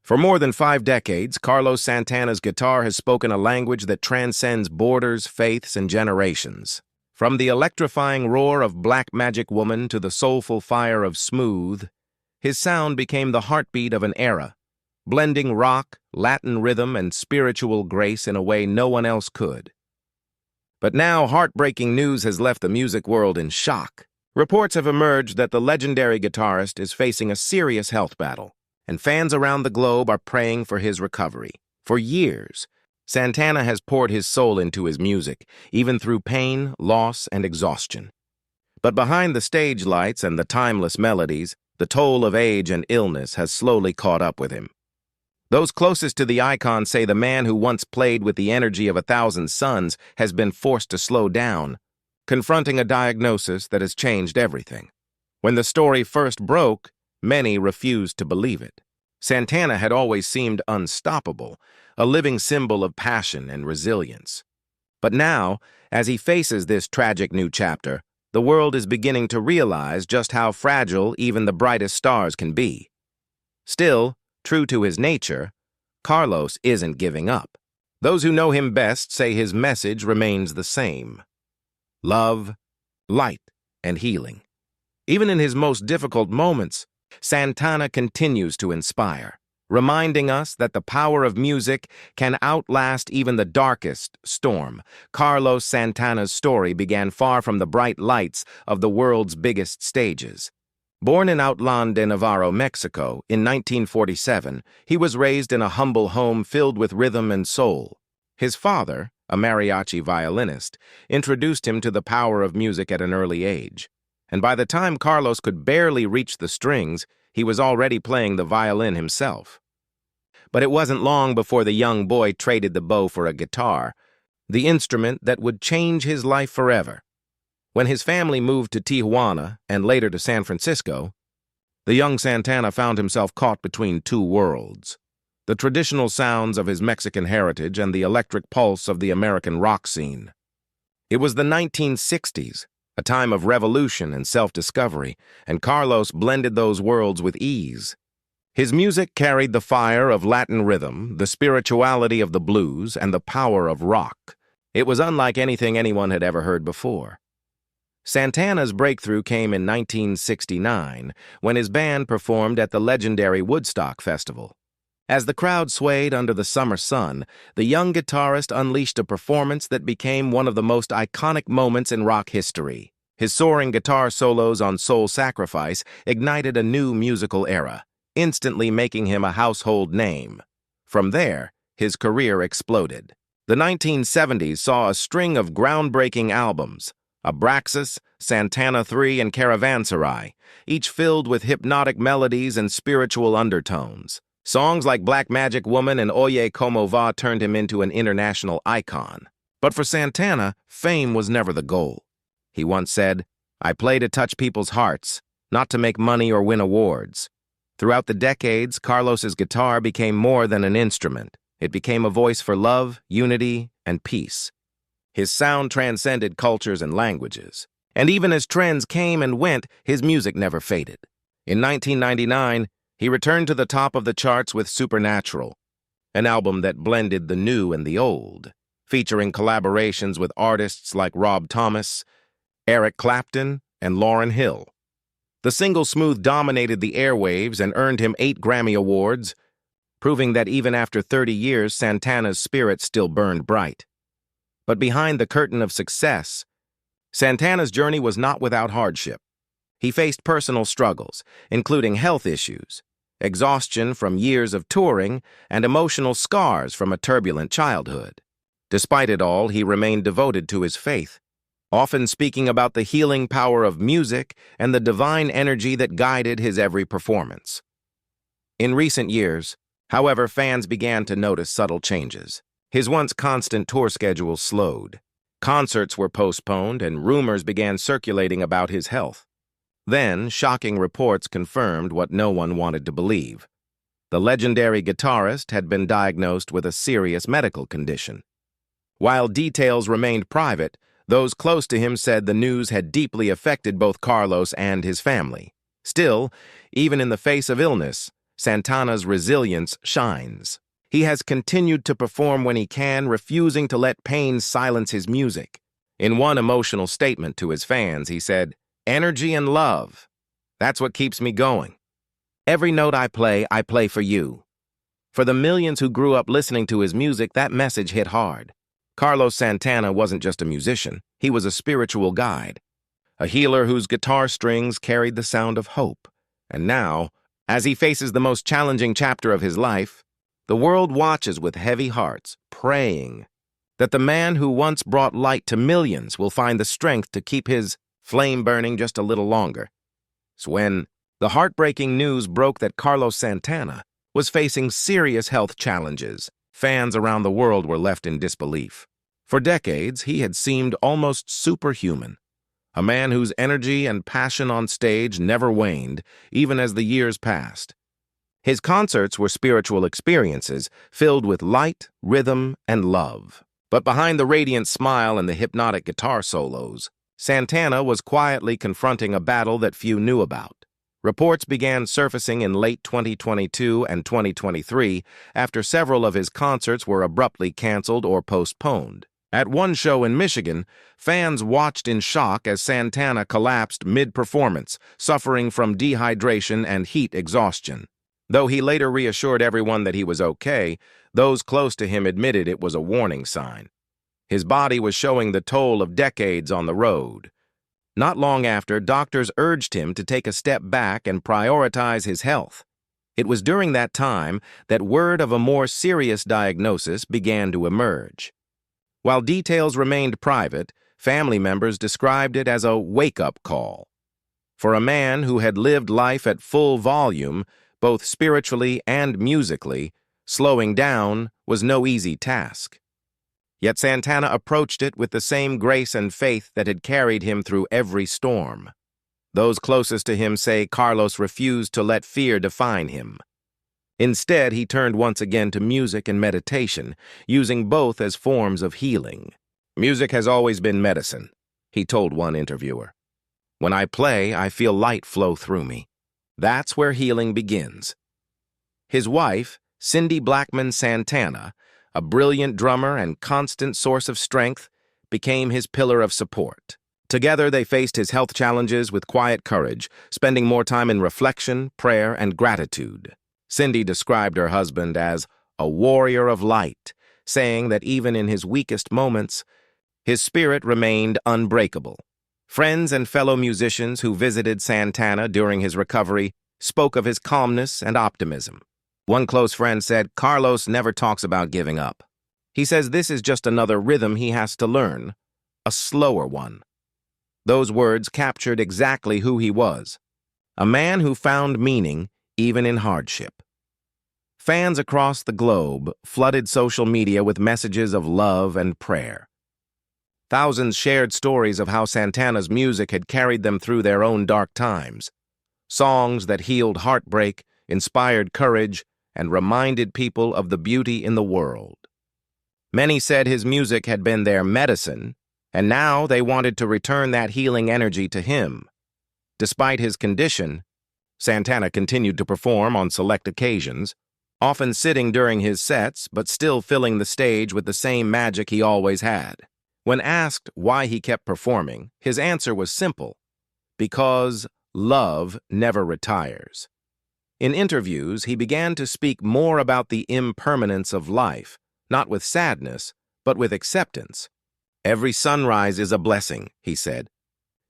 For more than 5 decades, Carlos Santana's guitar has spoken a language that transcends borders, faiths, and generations. From the electrifying roar of Black Magic Woman to the soulful fire of Smooth, his sound became the heartbeat of an era, blending rock, Latin rhythm, and spiritual grace in a way no one else could. But now, heartbreaking news has left the music world in shock. Reports have emerged that the legendary guitarist is facing a serious health battle, and fans around the globe are praying for his recovery. For years, Santana has poured his soul into his music, even through pain, loss, and exhaustion. But behind the stage lights and the timeless melodies, the toll of age and illness has slowly caught up with him. Those closest to the icon say the man who once played with the energy of 1,000 suns has been forced to slow down, confronting a diagnosis that has changed everything. When the story first broke, many refused to believe it. Santana had always seemed unstoppable, a living symbol of passion and resilience. But now, as he faces this tragic new chapter, the world is beginning to realize just how fragile even the brightest stars can be. Still, true to his nature, Carlos isn't giving up. Those who know him best say his message remains the same: love, light, and healing. Even in his most difficult moments, Santana continues to inspire, reminding us that the power of music can outlast even the darkest storm. Carlos Santana's story began far from the bright lights of the world's biggest stages. Born in Outland de Navarro, Mexico, in 1947, he was raised in a humble home filled with rhythm and soul. His father, a mariachi violinist, introduced him to the power of music at an early age. And by the time Carlos could barely reach the strings, he was already playing the violin himself. But it wasn't long before the young boy traded the bow for a guitar, the instrument that would change his life forever. When his family moved to Tijuana and later to San Francisco, the young Santana found himself caught between two worlds: the traditional sounds of his Mexican heritage and the electric pulse of the American rock scene. It was the 1960s, a time of revolution and self-discovery, and Carlos blended those worlds with ease. His music carried the fire of Latin rhythm, the spirituality of the blues, and the power of rock. It was unlike anything anyone had ever heard before. Santana's breakthrough came in 1969, when his band performed at the legendary Woodstock Festival. As the crowd swayed under the summer sun, the young guitarist unleashed a performance that became one of the most iconic moments in rock history. His soaring guitar solos on Soul Sacrifice ignited a new musical era, instantly making him a household name. From there, his career exploded. The 1970s saw a string of groundbreaking albums: Abraxas, Santana 3, and Caravanserai, each filled with hypnotic melodies and spiritual undertones. Songs like Black Magic Woman and Oye Como Va turned him into an international icon. But for Santana, fame was never the goal. He once said, "I play to touch people's hearts, not to make money or win awards." Throughout the decades, Carlos's guitar became more than an instrument. It became a voice for love, unity, and peace. His sound transcended cultures and languages. And even as trends came and went, his music never faded. In 1999, he returned to the top of the charts with Supernatural, an album that blended the new and the old, featuring collaborations with artists like Rob Thomas, Eric Clapton, and Lauryn Hill. The single Smooth dominated the airwaves and earned him 8 Grammy Awards, proving that even after 30 years, Santana's spirit still burned bright. But behind the curtain of success, Santana's journey was not without hardship. He faced personal struggles, including health issues, exhaustion from years of touring, and emotional scars from a turbulent childhood. Despite it all, he remained devoted to his faith, often speaking about the healing power of music and the divine energy that guided his every performance. In recent years, however, fans began to notice subtle changes. His once constant tour schedule slowed. Concerts were postponed, and rumors began circulating about his health. Then, shocking reports confirmed what no one wanted to believe. The legendary guitarist had been diagnosed with a serious medical condition. While details remained private, those close to him said the news had deeply affected both Carlos and his family. Still, even in the face of illness, Santana's resilience shines. He has continued to perform when he can, refusing to let pain silence his music. In one emotional statement to his fans, he said, "Energy and love. That's what keeps me going. Every note I play for you." For the millions who grew up listening to his music, that message hit hard. Carlos Santana wasn't just a musician, he was a spiritual guide, a healer whose guitar strings carried the sound of hope. And now, as he faces the most challenging chapter of his life, the world watches with heavy hearts, praying that the man who once brought light to millions will find the strength to keep his flame burning just a little longer. So when the heartbreaking news broke that Carlos Santana was facing serious health challenges, fans around the world were left in disbelief. For decades, he had seemed almost superhuman, a man whose energy and passion on stage never waned, even as the years passed. His concerts were spiritual experiences filled with light, rhythm, and love. But behind the radiant smile and the hypnotic guitar solos, Santana was quietly confronting a battle that few knew about. Reports began surfacing in late 2022 and 2023 after several of his concerts were abruptly canceled or postponed. At one show in Michigan, fans watched in shock as Santana collapsed mid-performance, suffering from dehydration and heat exhaustion. Though he later reassured everyone that he was okay, those close to him admitted it was a warning sign. His body was showing the toll of decades on the road. Not long after, doctors urged him to take a step back and prioritize his health. It was during that time that word of a more serious diagnosis began to emerge. While details remained private, family members described it as a wake-up call. For a man who had lived life at full volume, both spiritually and musically, slowing down was no easy task. Yet Santana approached it with the same grace and faith that had carried him through every storm. Those closest to him say Carlos refused to let fear define him. Instead, he turned once again to music and meditation, using both as forms of healing. "Music has always been medicine," he told one interviewer. "When I play, I feel light flow through me. That's where healing begins." His wife, Cindy Blackman Santana, a brilliant drummer and constant source of strength, became his pillar of support. Together, they faced his health challenges with quiet courage, spending more time in reflection, prayer, and gratitude. Cindy described her husband as a warrior of light, saying that even in his weakest moments, his spirit remained unbreakable. Friends and fellow musicians who visited Santana during his recovery spoke of his calmness and optimism. One close friend said, "Carlos never talks about giving up. He says this is just another rhythm he has to learn, a slower one." Those words captured exactly who he was, a man who found meaning even in hardship. Fans across the globe flooded social media with messages of love and prayer. Thousands shared stories of how Santana's music had carried them through their own dark times, songs that healed heartbreak, inspired courage, and reminded people of the beauty in the world. Many said his music had been their medicine, and now they wanted to return that healing energy to him. Despite his condition, Santana continued to perform on select occasions, often sitting during his sets but still filling the stage with the same magic he always had. When asked why he kept performing, his answer was simple: because love never retires. In interviews, he began to speak more about the impermanence of life, not with sadness, but with acceptance. "Every sunrise is a blessing," he said.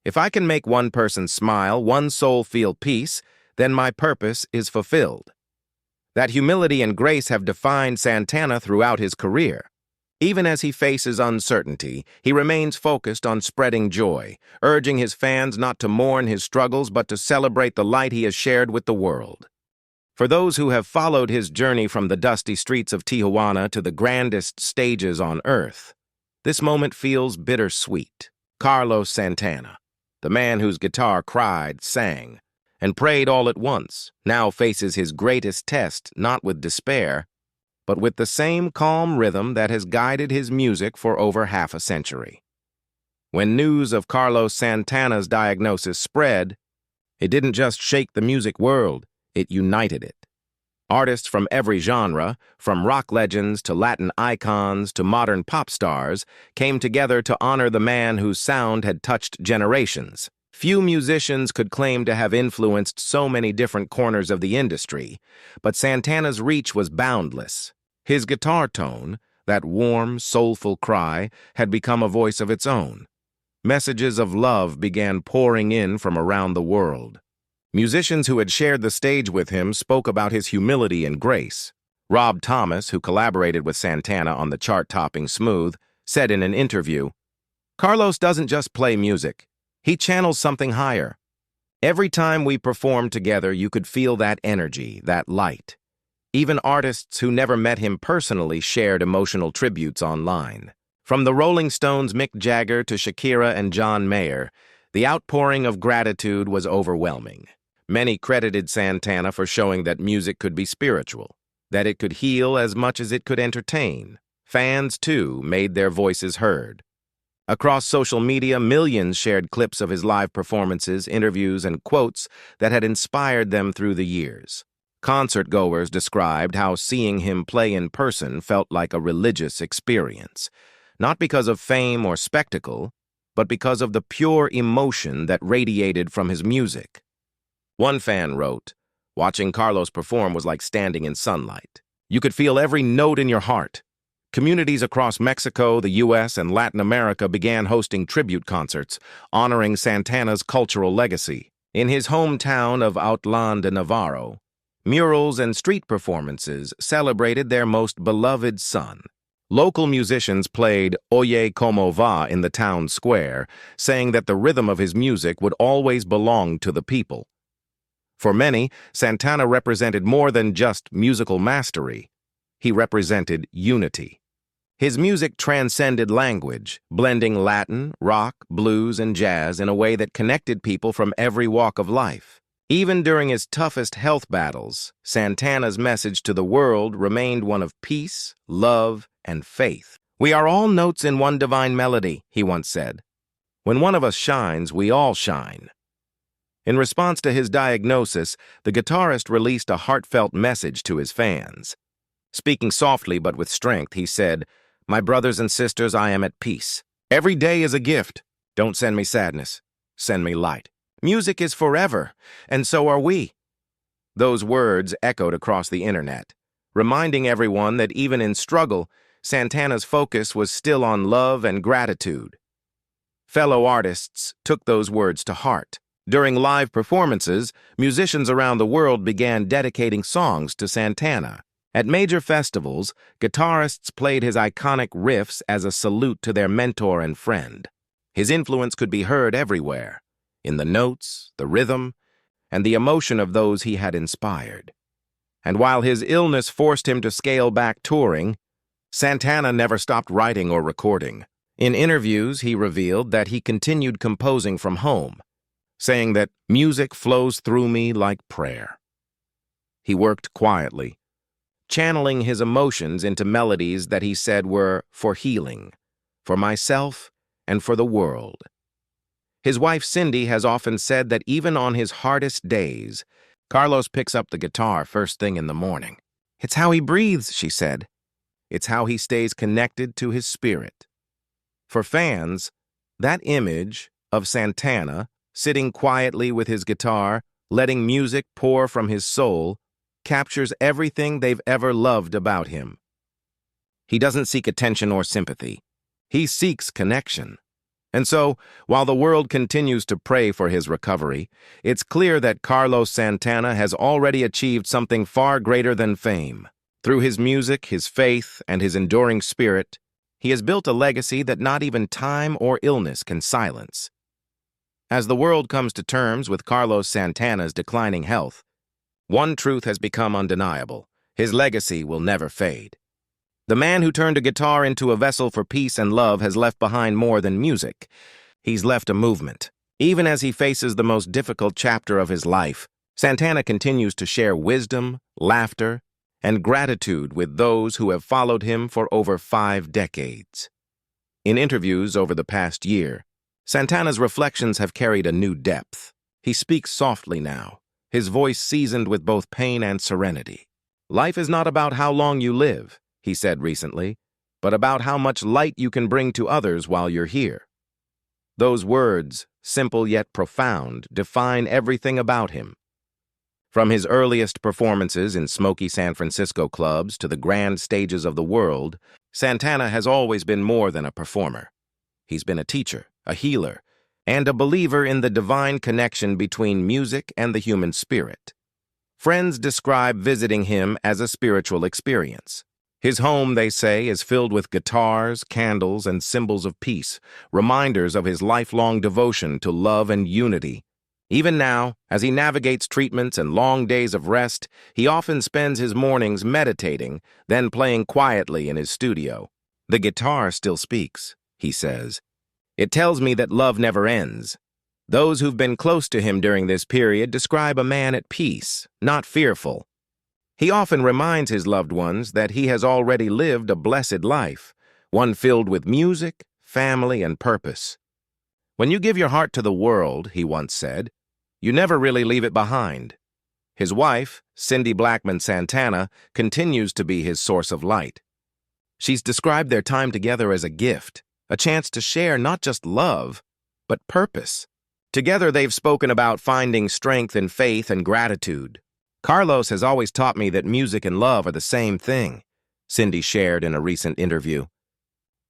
"If I can make one person smile, one soul feel peace, then my purpose is fulfilled." That humility and grace have defined Santana throughout his career. Even as he faces uncertainty, he remains focused on spreading joy, urging his fans not to mourn his struggles but to celebrate the light he has shared with the world. For those who have followed his journey from the dusty streets of Tijuana to the grandest stages on earth, this moment feels bittersweet. Carlos Santana, the man whose guitar cried, sang, and prayed all at once, now faces his greatest test not with despair, but with the same calm rhythm that has guided his music for over half a century. When news of Carlos Santana's diagnosis spread, it didn't just shake the music world, it united it. Artists from every genre, from rock legends to Latin icons to modern pop stars, came together to honor the man whose sound had touched generations. Few musicians could claim to have influenced so many different corners of the industry, but Santana's reach was boundless. His guitar tone, that warm, soulful cry, had become a voice of its own. Messages of love began pouring in from around the world. Musicians who had shared the stage with him spoke about his humility and grace. Rob Thomas, who collaborated with Santana on the chart-topping Smooth, said in an interview, "Carlos doesn't just play music. He channels something higher. Every time we performed together, you could feel that energy, that light." Even artists who never met him personally shared emotional tributes online. From the Rolling Stones' Mick Jagger to Shakira and John Mayer, the outpouring of gratitude was overwhelming. Many credited Santana for showing that music could be spiritual, that it could heal as much as it could entertain. Fans, too, made their voices heard. Across social media, millions shared clips of his live performances, interviews, and quotes that had inspired them through the years. Concert-goers described how seeing him play in person felt like a religious experience, not because of fame or spectacle, but because of the pure emotion that radiated from his music. One fan wrote, "Watching Carlos perform was like standing in sunlight. You could feel every note in your heart." Communities across Mexico, the U.S., and Latin America began hosting tribute concerts, honoring Santana's cultural legacy. In his hometown of Autlán de Navarro, murals and street performances celebrated their most beloved son. Local musicians played Oye Como Va in the town square, saying that the rhythm of his music would always belong to the people. For many, Santana represented more than just musical mastery. He represented unity. His music transcended language, blending Latin, rock, blues, and jazz in a way that connected people from every walk of life. Even during his toughest health battles, Santana's message to the world remained one of peace, love, and faith. "We are all notes in one divine melody," he once said. "When one of us shines, we all shine." In response to his diagnosis, the guitarist released a heartfelt message to his fans. Speaking softly but with strength, he said, "My brothers and sisters, I am at peace. Every day is a gift. Don't send me sadness. Send me light. Music is forever, and so are we." Those words echoed across the internet, reminding everyone that even in struggle, Santana's focus was still on love and gratitude. Fellow artists took those words to heart. During live performances, musicians around the world began dedicating songs to Santana. At major festivals, guitarists played his iconic riffs as a salute to their mentor and friend. His influence could be heard everywhere, in the notes, the rhythm, and the emotion of those he had inspired. And while his illness forced him to scale back touring, Santana never stopped writing or recording. In interviews, he revealed that he continued composing from home, saying that music flows through me like prayer. He worked quietly, channeling his emotions into melodies that he said were for healing, for myself, and for the world. His wife Cindy has often said that even on his hardest days, Carlos picks up the guitar first thing in the morning. "It's how he breathes," she said. "It's how he stays connected to his spirit." For fans, that image of Santana sitting quietly with his guitar, letting music pour from his soul, captures everything they've ever loved about him. He doesn't seek attention or sympathy. He seeks connection. And so, while the world continues to pray for his recovery, it's clear that Carlos Santana has already achieved something far greater than fame. Through his music, his faith, and his enduring spirit, he has built a legacy that not even time or illness can silence. As the world comes to terms with Carlos Santana's declining health, one truth has become undeniable: his legacy will never fade. The man who turned a guitar into a vessel for peace and love has left behind more than music. He's left a movement. Even as he faces the most difficult chapter of his life, Santana continues to share wisdom, laughter, and gratitude with those who have followed him for over 5 decades. In interviews over the past year, Santana's reflections have carried a new depth. He speaks softly now, his voice seasoned with both pain and serenity. Life is not about how long you live, he said recently, but about how much light you can bring to others while you're here. Those words, simple yet profound, define everything about him. From his earliest performances in smoky San Francisco clubs to the grand stages of the world, Santana has always been more than a performer. He's been a teacher, a healer, and a believer in the divine connection between music and the human spirit. Friends describe visiting him as a spiritual experience. His home, they say, is filled with guitars, candles, and symbols of peace, reminders of his lifelong devotion to love and unity. Even now, as he navigates treatments and long days of rest, he often spends his mornings meditating, then playing quietly in his studio. "The guitar still speaks," he says. "It tells me that love never ends." Those who've been close to him during this period describe a man at peace, not fearful. He often reminds his loved ones that he has already lived a blessed life, one filled with music, family, and purpose. "When you give your heart to the world," he once said, "you never really leave it behind." His wife, Cindy Blackman Santana, continues to be his source of light. She's described their time together as a gift, a chance to share not just love, but purpose. Together, they've spoken about finding strength in faith and gratitude. "Carlos has always taught me that music and love are the same thing," Cindy shared in a recent interview.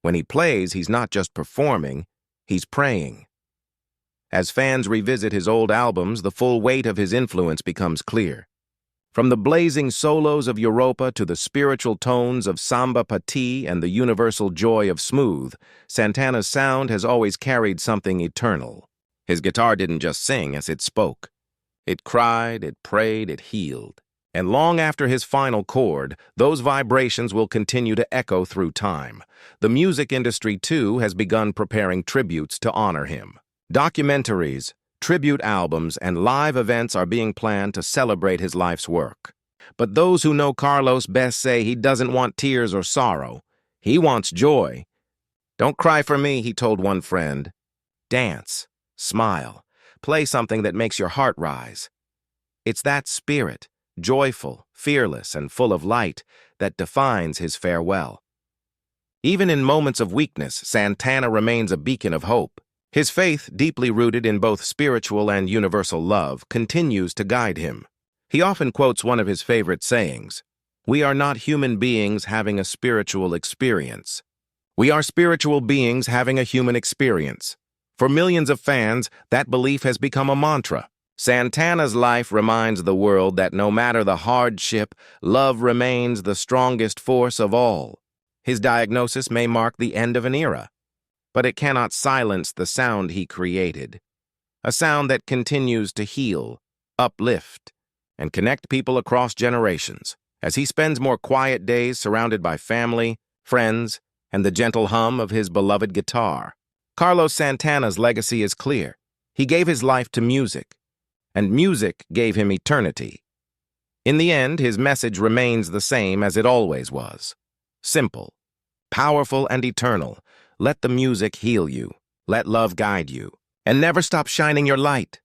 "When he plays, he's not just performing, he's praying." As fans revisit his old albums, the full weight of his influence becomes clear. From the blazing solos of Europa to the spiritual tones of Samba Pati and the universal joy of Smooth, Santana's sound has always carried something eternal. His guitar didn't just sing as it spoke. It cried, it prayed, it healed. And long after his final chord, those vibrations will continue to echo through time. The music industry, too, has begun preparing tributes to honor him. Documentaries, tribute albums, and live events are being planned to celebrate his life's work. But those who know Carlos best say he doesn't want tears or sorrow. He wants joy. "Don't cry for me," he told one friend. "Dance. Smile. Play something that makes your heart rise." It's that spirit, joyful, fearless, and full of light, that defines his farewell. Even in moments of weakness, Santana remains a beacon of hope. His faith, deeply rooted in both spiritual and universal love, continues to guide him. He often quotes one of his favorite sayings, "We are not human beings having a spiritual experience. We are spiritual beings having a human experience." For millions of fans, that belief has become a mantra. Santana's life reminds the world that no matter the hardship, love remains the strongest force of all. His diagnosis may mark the end of an era, but it cannot silence the sound he created. A sound that continues to heal, uplift, and connect people across generations, as he spends more quiet days surrounded by family, friends, and the gentle hum of his beloved guitar. Carlos Santana's legacy is clear. He gave his life to music, and music gave him eternity. In the end, his message remains the same as it always was. Simple, powerful, and eternal. Let the music heal you. Let love guide you. And never stop shining your light.